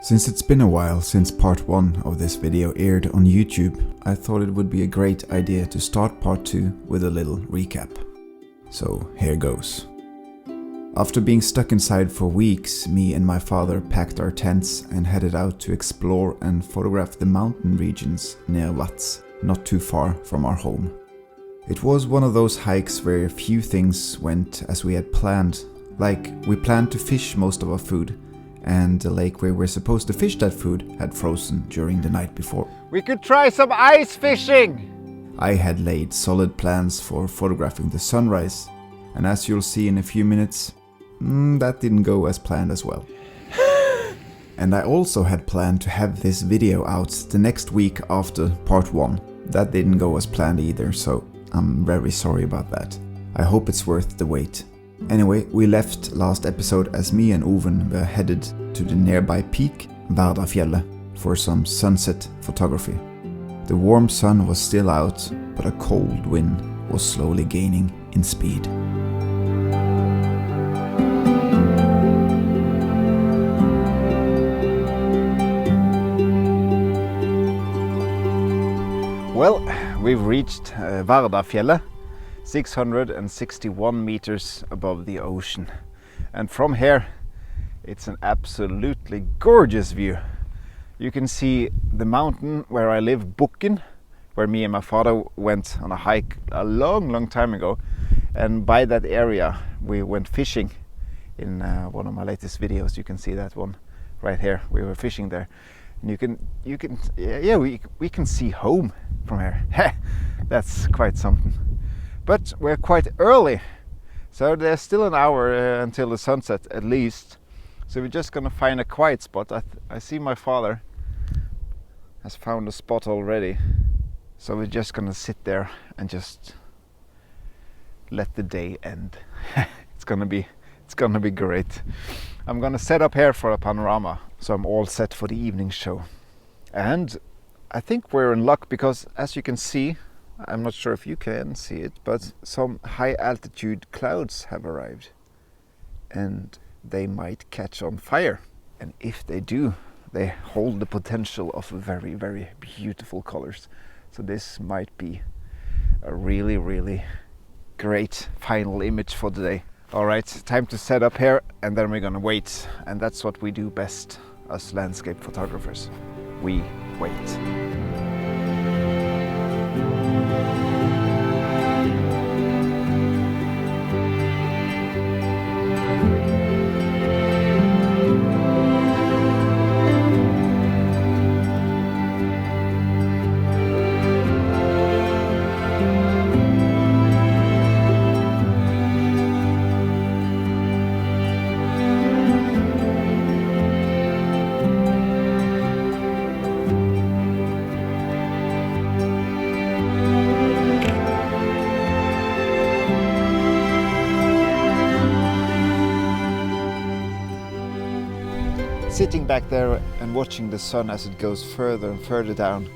Since it's been a while since part 1 of this video aired on YouTube, I thought it would be a great idea to start part 2 with a little recap. So here goes. After being stuck inside for weeks, me and my father packed our tents and headed out to explore and photograph the mountain regions near 𝐷, not too far from our home. It was one of those hikes where a few things went as we had planned, like we planned to fish most of our food, and the lake where we're supposed to fish that food had frozen during the night before. We could try some ice fishing! I had laid solid plans for photographing the sunrise, and as you'll see in a few minutes, that didn't go as planned as well. And I also had planned to have this video out the next week after part 1. That didn't go as planned either, so I'm very sorry about that. I hope it's worth the wait. Anyway, we left last episode as me and Oven were headed to the nearby peak, Vardafjellet, for some sunset photography. The warm sun was still out, but a cold wind was slowly gaining in speed. Well, we've reached Vardafjellet, 661 meters above the ocean. And from here, it's an absolutely gorgeous view. You can see the mountain where I live, Bukken, where me and my father went on a hike a long time ago. And by that area, we went fishing in one of my latest videos. You can see that one right here. We were fishing there. And we can see home from here. That's quite something. But we're quite early, so there's still an hour until the sunset at least. So we're just gonna find a quiet spot. I see my father has found a spot already. So we're just gonna sit there and just let the day end. It's gonna be great. I'm gonna set up here for a panorama, so I'm all set for the evening show. And I think we're in luck because, as you can see, I'm not sure if you can see it, but some high altitude clouds have arrived and they might catch on fire. And if they do, they hold the potential of very, very beautiful colors. So this might be a really, really great final image for today. All right, time to set up here and then we're gonna wait. And that's what we do best as landscape photographers. We wait. Sitting back there and watching the sun as it goes further and further down,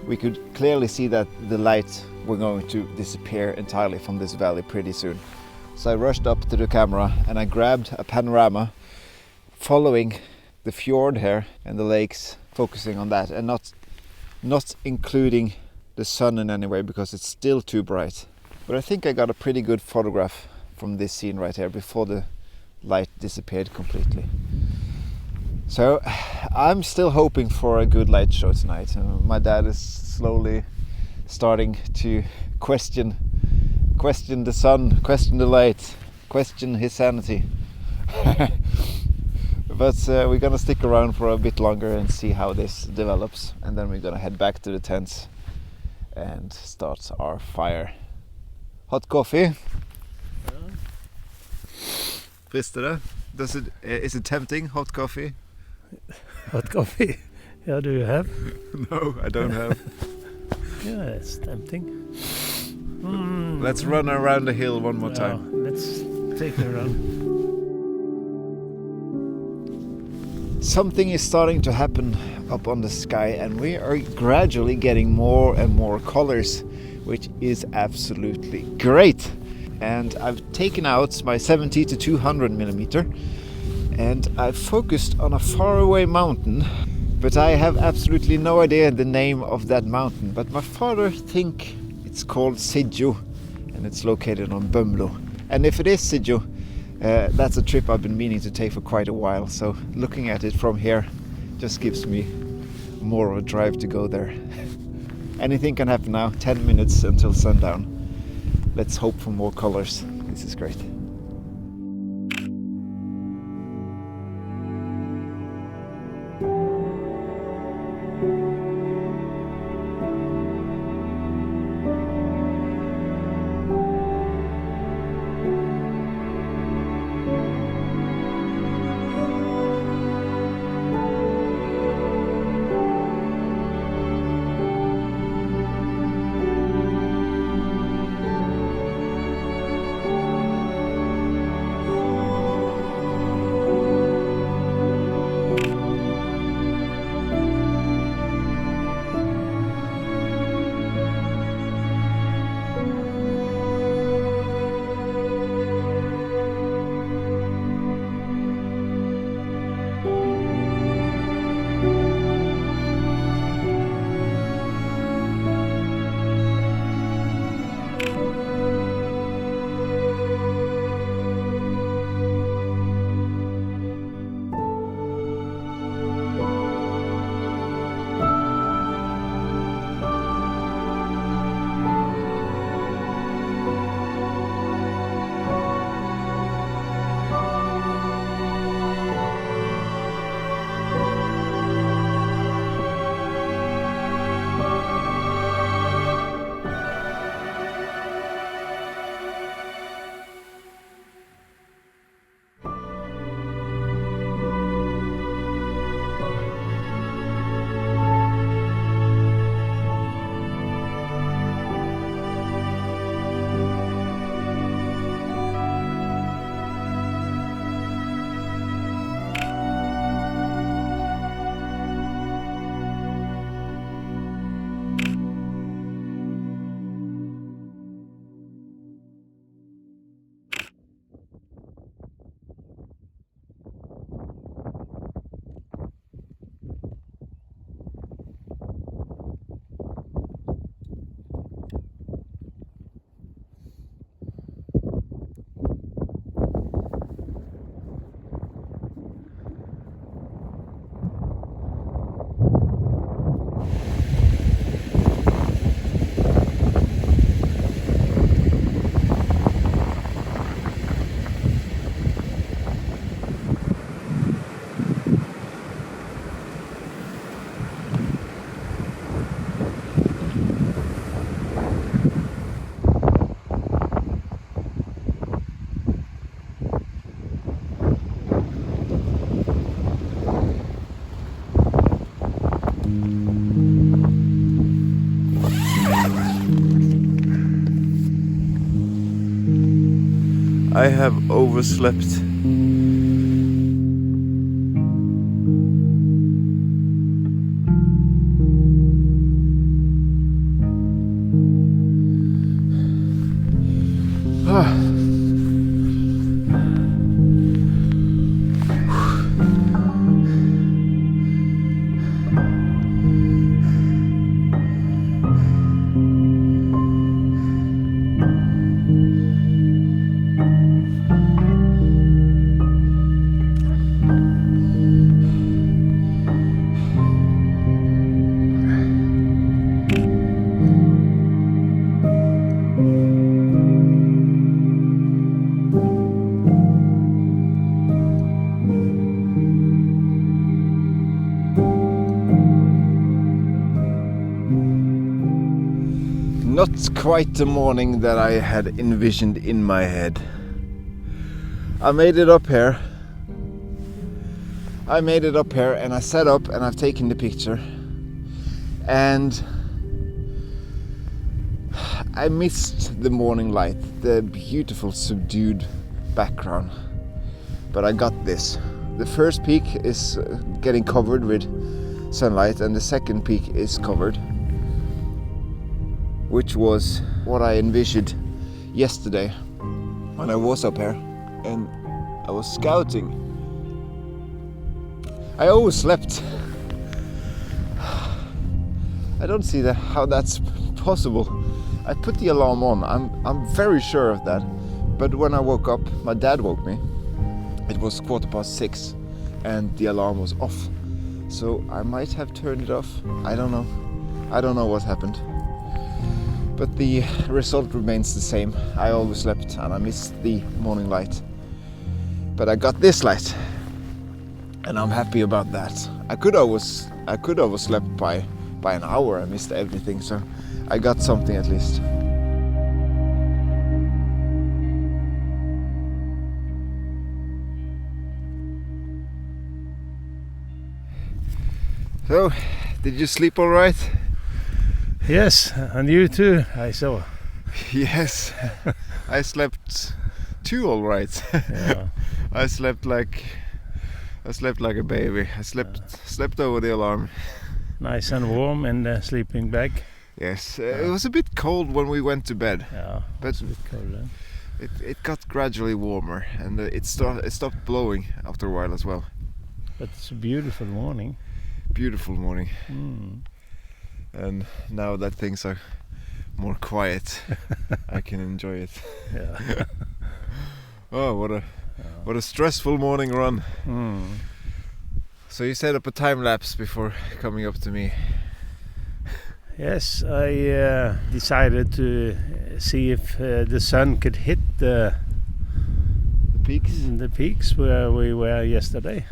we could clearly see that the light were going to disappear entirely from this valley pretty soon. So I rushed up to the camera and I grabbed a panorama following the fjord here and the lakes, focusing on that and not including the sun in any way because it's still too bright. But I think I got a pretty good photograph from this scene right here before the light disappeared completely. So I'm still hoping for a good light show tonight. My dad is slowly starting to question the sun, question the light, question his sanity. But we're gonna stick around for a bit longer and see how this develops, and then we're gonna head back to the tents and start our fire. Hot coffee? Frister det? Is it tempting, hot coffee? Hot coffee? Yeah, do you have? No, I don't have. Yeah, it's tempting. Let's run around the hill one more time. Let's take a run. Something is starting to happen up on the sky and we are gradually getting more and more colors, which is absolutely great. And I've taken out my 70 to 200 millimeter and I focused on a faraway mountain, but I have absolutely no idea the name of that mountain. But my father thinks it's called 𝐔𝐒𝐄𝐃, and it's located on Bømlo. And if it is 𝐔𝐒𝐄𝐃, that's a trip I've been meaning to take for quite a while. So looking at it from here just gives me more of a drive to go there. Anything can happen now. 10 minutes until sundown. Let's hope for more colors. This is great. I have overslept. Not quite the morning that I had envisioned in my head. I made it up here. And I sat up and I've taken the picture. And I missed the morning light, the beautiful subdued background. But I got this. The first peak is getting covered with sunlight and the second peak is covered, which was what I envisioned yesterday when I was up here and I was scouting I overslept. I don't see how that's possible. I put the alarm on, I'm very sure of that. But when I woke up, my dad woke me. It was 6:15 and the alarm was off. So I might have turned it off. I don't know. I don't know what happened. But the result remains the same. I overslept and I missed the morning light. But I got this light. And I'm happy about that. I could overslept by an hour. I missed everything, so I got something at least. So, did you sleep all right? Yes, and you too, I saw. Yes, I slept too all right. Yeah. I slept like a baby. I slept over the alarm. Nice and warm in the sleeping bag. Yes, it was a bit cold when we went to bed. Yeah, but it's a bit cold then. It got gradually warmer, and it stopped blowing after a while as well. But it's a beautiful morning. Beautiful morning. Mm. And now that things are more quiet, I can enjoy it. Yeah. Oh, what a stressful morning run. Mm. So you set up a time lapse before coming up to me. Yes, I decided to see if the sun could hit the peaks where we were yesterday.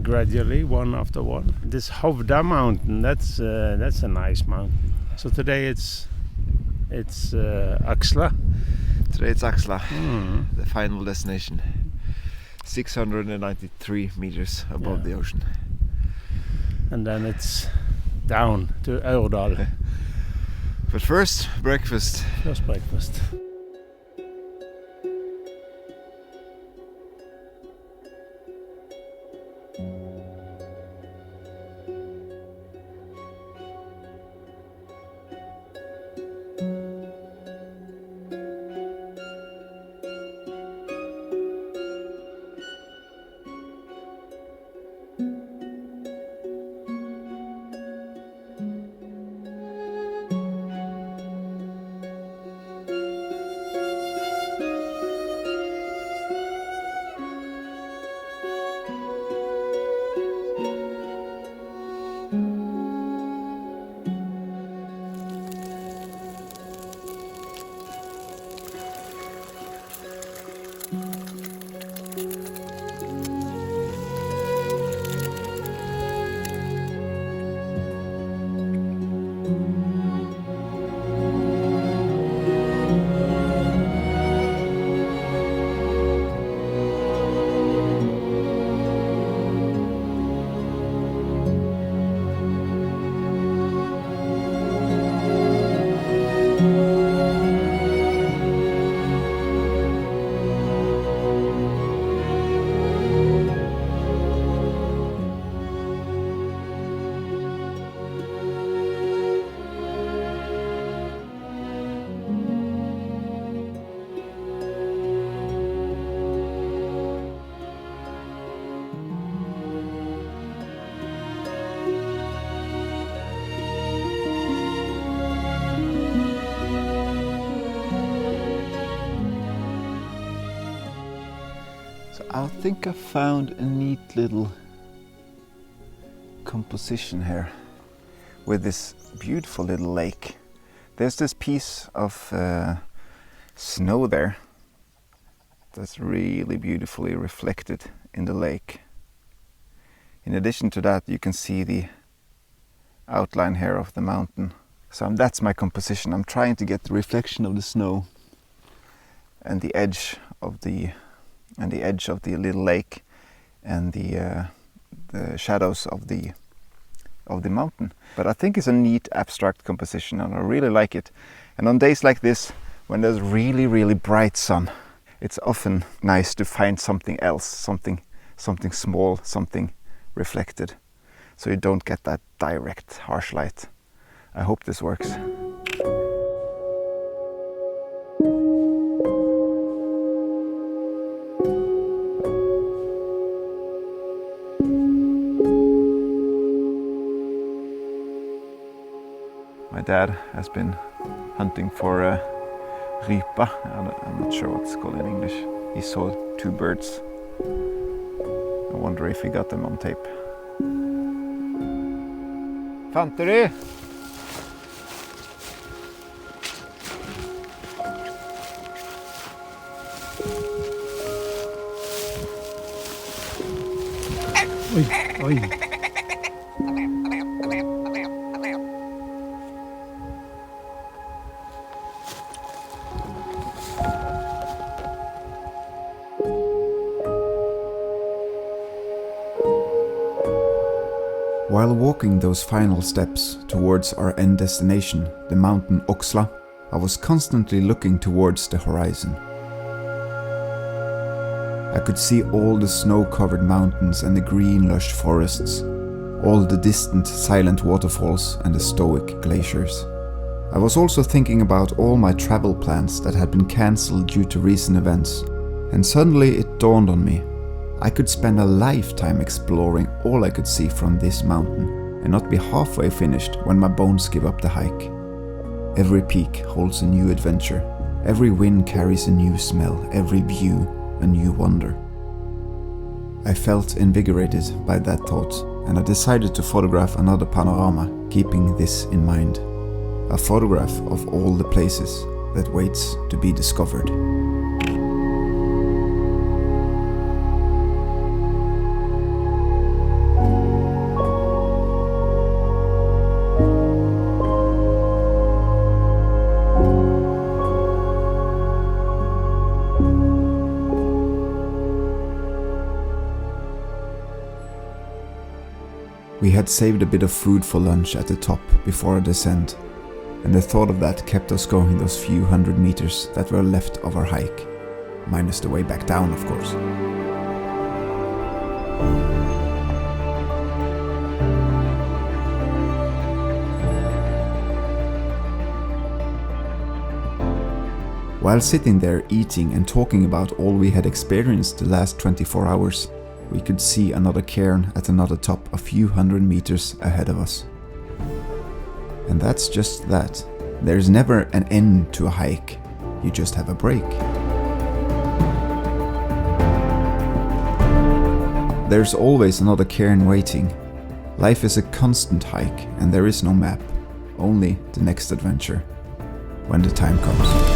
Gradually, one after one. This 𝐔𝐿𝐴 mountain, that's a nice mountain. So today it's 𝐔𝐿𝐴. Today it's 𝐔𝐿𝐴, the final destination. 693 meters above the ocean. And then it's down to 𝐵𝐿𝐴. But first, breakfast. First breakfast. I think I found a neat little composition here with this beautiful little lake. There's this piece of snow there that's really beautifully reflected in the lake. In addition to that, you can see the outline here of the mountain. So that's my composition. I'm trying to get the reflection of the snow and the edge of the little lake and the shadows of the mountain. But I think it's a neat abstract composition and I really like it. And on days like this, when there's really bright sun, it's often nice to find something else, something small, something reflected, so you don't get that direct harsh light. I hope this works. dad has been hunting for 𝐔𝐒𝐃. I'm not sure what it's called in English. He saw 2 birds. I wonder if he got them on tape. Fant du de? Oi, oi. While walking those final steps towards our end destination, the mountain 𝐔𝐤𝐿, I was constantly looking towards the horizon. I could see all the snow-covered mountains and the green lush forests, all the distant silent waterfalls and the stoic glaciers. I was also thinking about all my travel plans that had been cancelled due to recent events, and suddenly it dawned on me. I could spend a lifetime exploring all I could see from this mountain and not be halfway finished when my bones give up the hike. Every peak holds a new adventure, every wind carries a new smell, every view a new wonder. I felt invigorated by that thought, and I decided to photograph another panorama, keeping this in mind. A photograph of all the places that waits to be discovered. We had saved a bit of food for lunch at the top before our descent, and the thought of that kept us going those few hundred meters that were left of our hike, minus the way back down, of course. While sitting there eating and talking about all we had experienced the last 24 hours, we could see another cairn at another top a few hundred meters ahead of us. And that's just that. There's never an end to a hike, you just have a break. There's always another cairn waiting. Life is a constant hike and there is no map, only the next adventure, when the time comes.